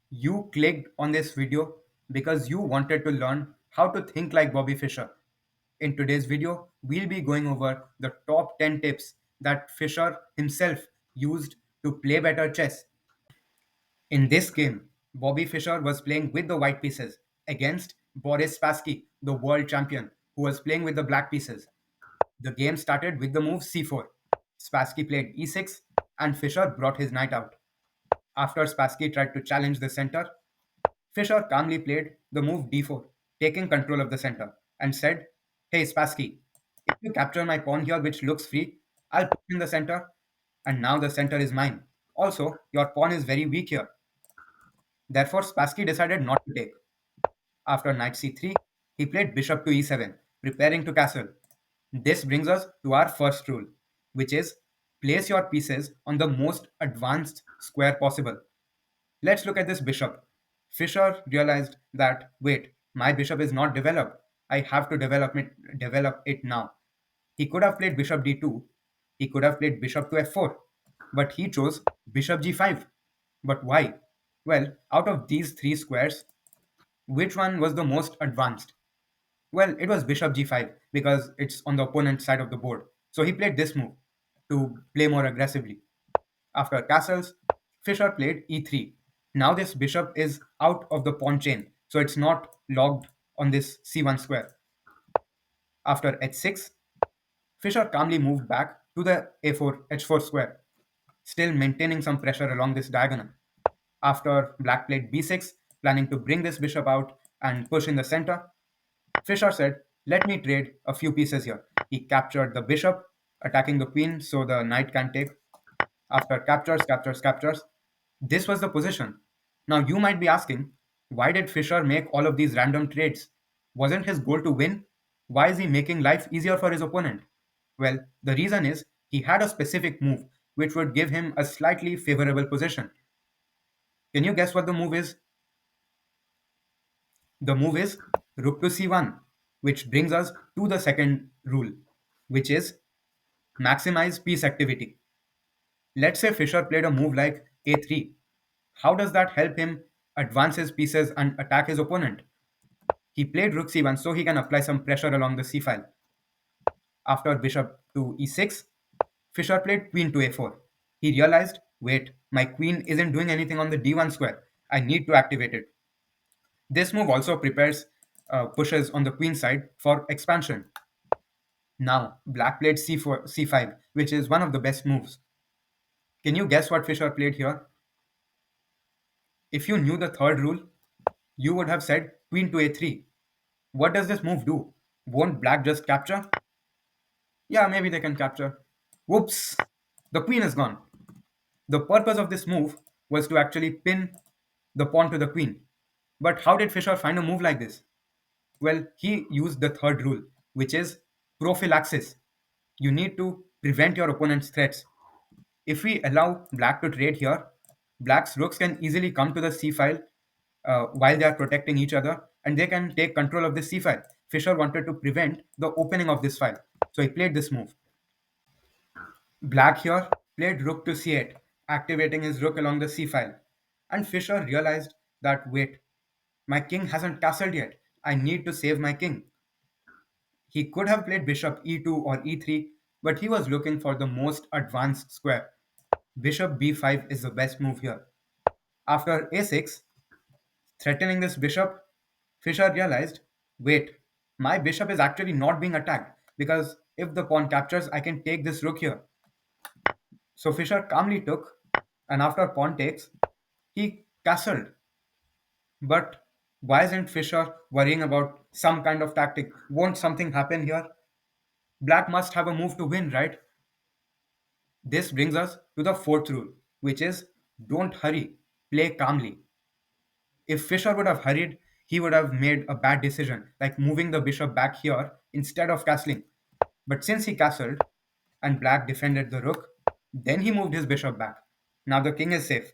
You clicked on this video because you wanted to learn how to think like Bobby Fischer. In today's video, we'll be going over the top 10 tips that Fischer himself used to play better chess. In this game, Bobby Fischer was playing with the white pieces against Boris Spassky, the world champion, who was playing with the black pieces. The game started with the move c4. Spassky played e6 and Fischer brought his knight out. After Spassky tried to challenge the center, Fischer calmly played the move d4, taking control of the center, and said, "Hey Spassky, if you capture my pawn here, which looks free, I'll put in the center, and now the center is mine. Also, your pawn is very weak here." Therefore, Spassky decided not to take. After knight c3, he played bishop to e7, preparing to castle. This brings us to our first rule, which is place your pieces on the most advanced square possible. Let's look at this bishop. Fischer realized that wait, my bishop is not developed. I have to develop it now. He could have played bishop d2. He could have played bishop to f4. But he chose bishop g5. But why? Well, out of these three squares, which one was the most advanced? Well, it was bishop g5 because it's on the opponent's side of the board. So he played this move to play more aggressively. After castles, Fischer played e3. Now this bishop is out of the pawn chain, so it's not logged on this c1 square. After h6, Fischer calmly moved back to the a4 h4 square, still maintaining some pressure along this diagonal. After black played b6, planning to bring this bishop out and push in the center, Fischer said, "Let me trade a few pieces here." He captured the bishop, attacking the queen so the knight can take. After captures, this was the position. Now you might be asking, why did Fischer make all of these random trades? Wasn't his goal to win? Why is he making life easier for his opponent? Well, the reason is he had a specific move which would give him a slightly favorable position. Can you guess what the move is? The move is rook to c1, which brings us to the second rule, which is maximize piece activity. Let's say Fischer played a move like a3. How does that help him advance his pieces and attack his opponent? He played rook c1 so he can apply some pressure along the c file. After bishop to e6, Fischer played queen to a4. He realized, wait, my queen isn't doing anything on the d1 square. I need to activate it. This move also prepares pushes on the queen side for expansion. Now, black played c4, c5, which is one of the best moves. Can you guess what Fischer played here? If you knew the third rule, you would have said queen to a3. What does this move do? Won't black just capture? Yeah, maybe they can capture. Whoops! The queen is gone. The purpose of this move was to actually pin the pawn to the queen. But how did Fischer find a move like this? Well, he used the third rule, which is prophylaxis. You need to prevent your opponent's threats. If we allow black to trade here, black's rooks can easily come to the c file while they are protecting each other, and they can take control of this c file. Fischer wanted to prevent the opening of this file, so he played this move. Black here played rook to c8, activating his rook along the c file. And Fischer realized that wait, my king hasn't castled yet. I need to save my king. He could have played bishop e2 or e3, but he was looking for the most advanced square. Bishop b5 is the best move here. After a6, threatening this bishop, Fischer realized, wait, my bishop is actually not being attacked because if the pawn captures, I can take this rook here. So Fischer calmly took, and after pawn takes, he castled. But why isn't Fischer worrying about some kind of tactic? Won't something happen here? Black must have a move to win, right? This brings us to the fourth rule, which is don't hurry, play calmly. If Fischer would have hurried, he would have made a bad decision, like moving the bishop back here instead of castling. But since he castled and black defended the rook, then he moved his bishop back. Now the king is safe.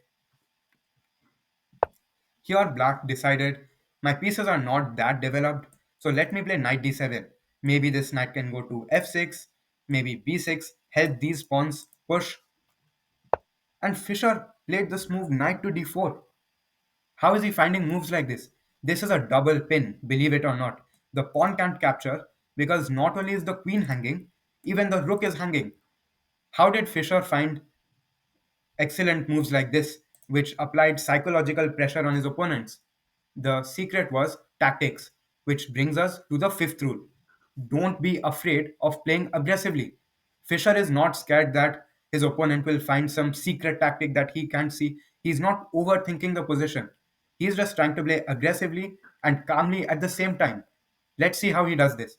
Here black decided my pieces are not that developed, so let me play knight d7. Maybe this knight can go to f6, maybe b6, help these pawns push. And Fischer played this move knight to d4. How is he finding moves like this? This is a double pin, believe it or not. The pawn can't capture because not only is the queen hanging, even the rook is hanging. How did Fischer find excellent moves like this, which applied psychological pressure on his opponents? The secret was tactics, which brings us to the fifth rule. Don't be afraid of playing aggressively. Fischer is not scared that his opponent will find some secret tactic that he can't see. He's not overthinking the position. He's just trying to play aggressively and calmly at the same time. Let's see how he does this.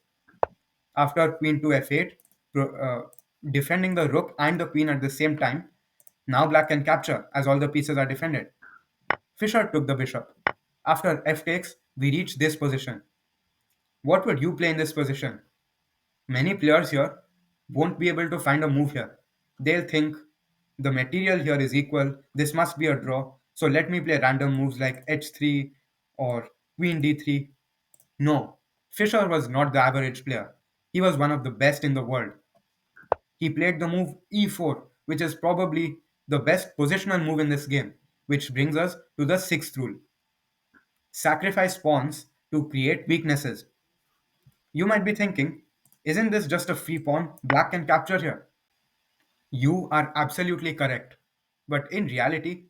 After queen to f8, defending the rook and the queen at the same time, now black can capture as all the pieces are defended. Fischer took the bishop. After f takes, we reach this position. What would you play in this position? Many players here won't be able to find a move here. They'll think the material here is equal, this must be a draw, so let me play random moves like h3 or queen d3. No, Fischer was not the average player. He was one of the best in the world. He played the move e4, which is probably the best positional move in this game, which brings us to the sixth rule. Sacrifice pawns to create weaknesses. You might be thinking, isn't this just a free pawn black can capture here? You are absolutely correct. But in reality,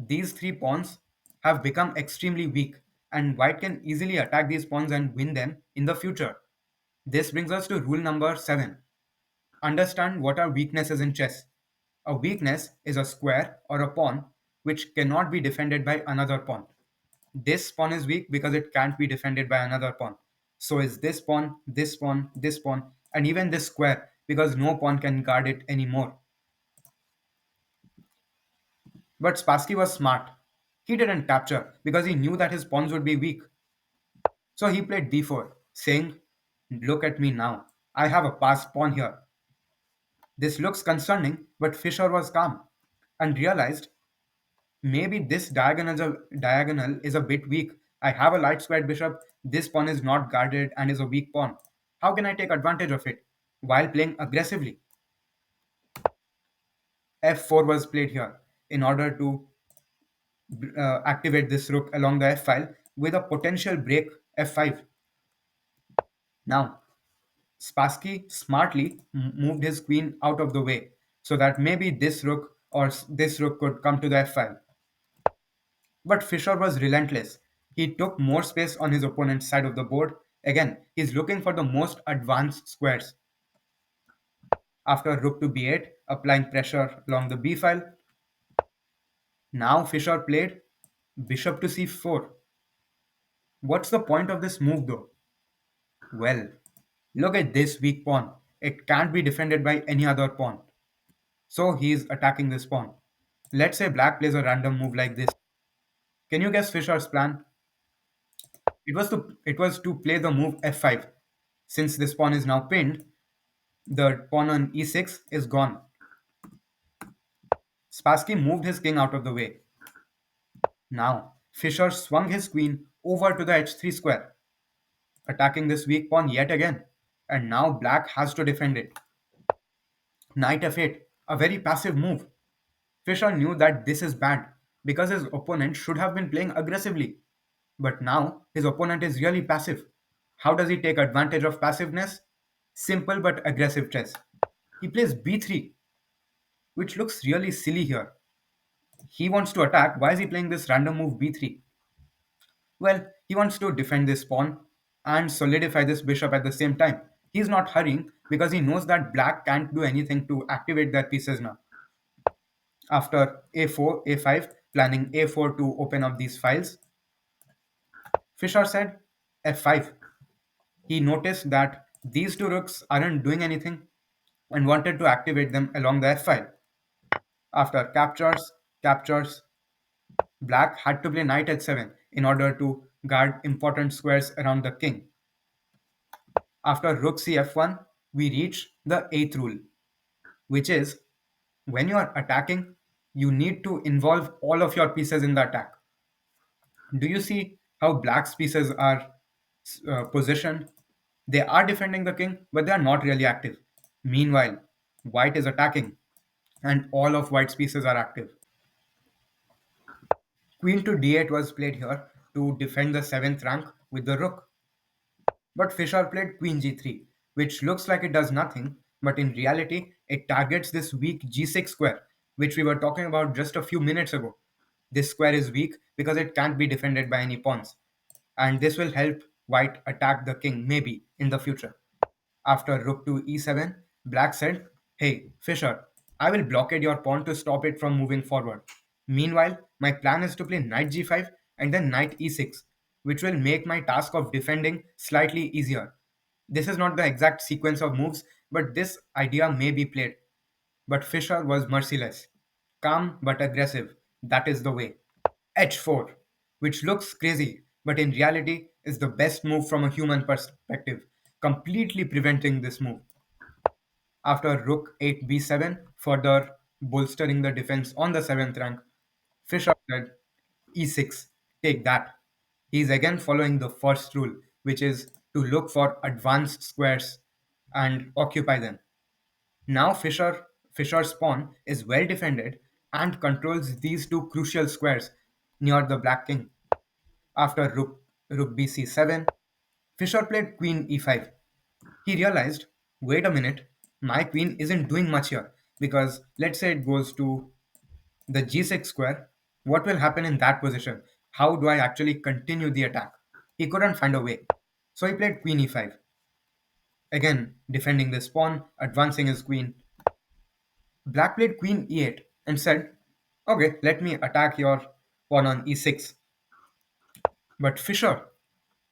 these three pawns have become extremely weak, and white can easily attack these pawns and win them in the future. This brings us to rule number 7. Understand what are weaknesses in chess. A weakness is a square or a pawn which cannot be defended by another pawn. This pawn is weak because it can't be defended by another pawn. So is this pawn, this pawn, this pawn, and even this square because no pawn can guard it anymore. But Spassky was smart. He didn't capture because he knew that his pawns would be weak. So he played d4, saying, look at me now. I have a passed pawn here. This looks concerning, but Fischer was calm and realized maybe this diagonal is a bit weak. I have a light squared bishop. This pawn is not guarded and is a weak pawn. How can I take advantage of it while playing aggressively? f4 was played here in order to activate this rook along the f file with a potential break f5. Now, Spassky smartly moved his queen out of the way so that maybe this rook or this rook could come to the f file. But Fischer was relentless. He took more space on his opponent's side of the board. Again, he's looking for the most advanced squares. After rook to b8, applying pressure along the b file, now Fischer played bishop to c4. What's the point of this move though? Well, look at this weak pawn. It can't be defended by any other pawn. So he's attacking this pawn. Let's say black plays a random move like this. Can you guess Fischer's plan? It was to play the move f5. Since this pawn is now pinned, the pawn on e6 is gone. Spassky moved his king out of the way. Now, Fischer swung his queen over to the h3 square, attacking this weak pawn yet again. And now black has to defend it. Knight f8, a very passive move. Fischer knew that this is bad because his opponent should have been playing aggressively. But now his opponent is really passive. How does he take advantage of passiveness? Simple but aggressive chess. He plays b3, which looks really silly here. He wants to attack. Why is he playing this random move b3? Well, he wants to defend this pawn and solidify this bishop at the same time. He's not hurrying because he knows that black can't do anything to activate their pieces now. After a4, a5, planning a4 to open up these files, Fischer said f5. He noticed that these two rooks aren't doing anything and wanted to activate them along the f file. After captures, black had to play knight h7 in order to guard important squares around the king. After rook cf1, we reach the eighth rule, which is when you are attacking, you need to involve all of your pieces in the attack. Do you see how black's pieces are positioned? They are defending the king, but they are not really active. Meanwhile, white is attacking, and all of white's pieces are active. Queen to d8 was played here to defend the 7th rank with the rook. But Fischer played queen g3, which looks like it does nothing, but in reality, it targets this weak g6 square, which we were talking about just a few minutes ago. This square is weak because it can't be defended by any pawns, and this will help white attack the king maybe in the future. After rook to e7, black said, "Hey, Fischer, I will blockade your pawn to stop it from moving forward. Meanwhile, my plan is to play knight g5 and then knight e6, which will make my task of defending slightly easier. This is not the exact sequence of moves, but this idea may be played." But Fischer was merciless. Calm but aggressive. That is the way. H4, which looks crazy, but in reality is the best move from a human perspective, completely preventing this move. After rook 8 b7, further bolstering the defense on the 7th rank, Fischer said e6, take that. He is again following the first rule, which is to look for advanced squares and occupy them. Now Fischer's pawn is well defended and controls these two crucial squares near the black king. After rook bc7, Fischer played queen e5. He realized, wait a minute, my queen isn't doing much here because let's say it goes to the g6 square. What will happen in that position? How do I actually continue the attack? He couldn't find a way. So he played queen e5. Again, defending this pawn, advancing his queen. Black played queen e8 and said, okay, let me attack your pawn on e6. But Fischer,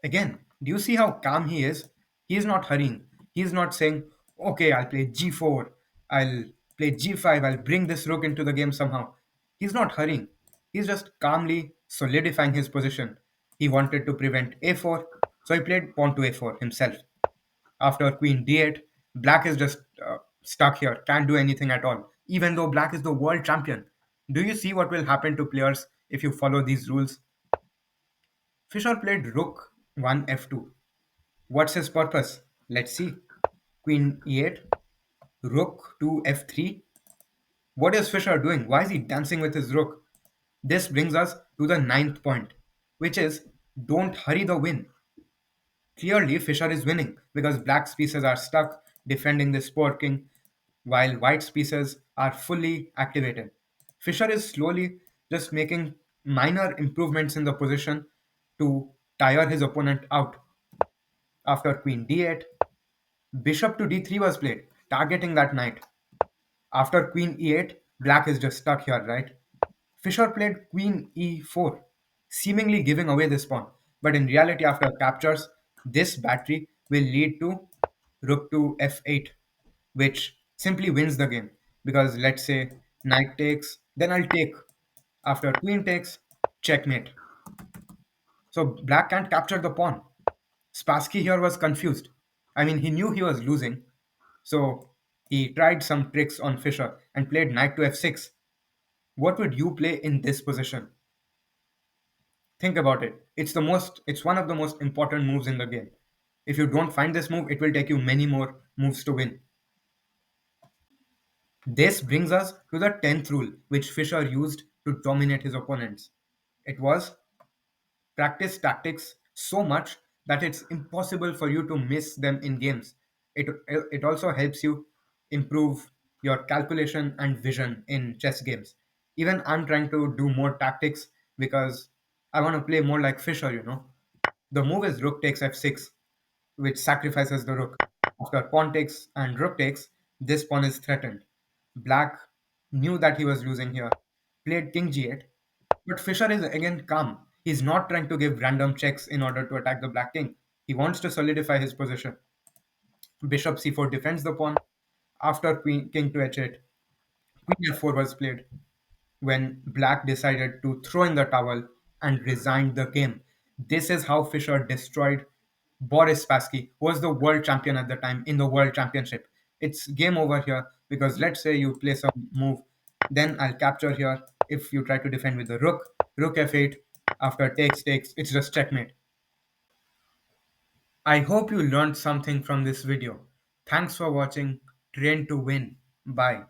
again, do you see how calm he is? He is not hurrying. He is not saying, okay, I'll play g4, I'll play g5, I'll bring this rook into the game somehow. He's not hurrying. He's just calmly solidifying his position. He wanted to prevent a4, so he played pawn to a4 himself. After queen d8, black is just stuck here, can't do anything at all, even though black is the world champion. Do you see what will happen to players if you follow these rules? Fischer played rook 1 f2. What's his purpose? Let's see. Queen e8, rook to f3. What is Fischer doing? Why is he dancing with his rook? This brings us to the ninth point, which is don't hurry the win. Clearly, Fischer is winning because black's pieces are stuck defending this poor king, while white's pieces are fully activated. Fischer is slowly just making minor improvements in the position to tire his opponent out. After queen d8, bishop to d3 was played, targeting that knight. After queen e8, black is just stuck here, right? Fischer played queen e4, seemingly giving away this pawn. But in reality, after captures, this battery will lead to rook to f8, which simply wins the game. Because let's say knight takes, then I'll take. After queen takes, checkmate. So black can't capture the pawn. Spassky here was confused. I mean, he knew he was losing, so he tried some tricks on Fischer and played knight to f6. What would you play in this position? Think about it. It's one of the most important moves in the game. If you don't find this move, it will take you many more moves to win. This brings us to the 10th rule, which Fischer used to dominate his opponents. It was practice tactics so much that it's impossible for you to miss them in games. It also helps you improve your calculation and vision in chess games. Even I'm trying to do more tactics because I want to play more like Fischer. The move is rook takes f6, which sacrifices the rook. After pawn takes and rook takes, this pawn is threatened. Black knew that he was losing here, played king g8, but Fischer is again calm. He's not trying to give random checks in order to attack the black king. He wants to solidify his position. Bishop c4 defends the pawn. After king to h8, queen f4 was played when black decided to throw in the towel and resigned the game. This is how Fischer destroyed Boris Spassky, who was the world champion at the time in the world championship. It's game over here because let's say you play some move, then I'll capture here. If you try to defend with the rook f8, after takes, it's just checkmate. I hope you learned something from this video. Thanks for watching Train to Win. Bye.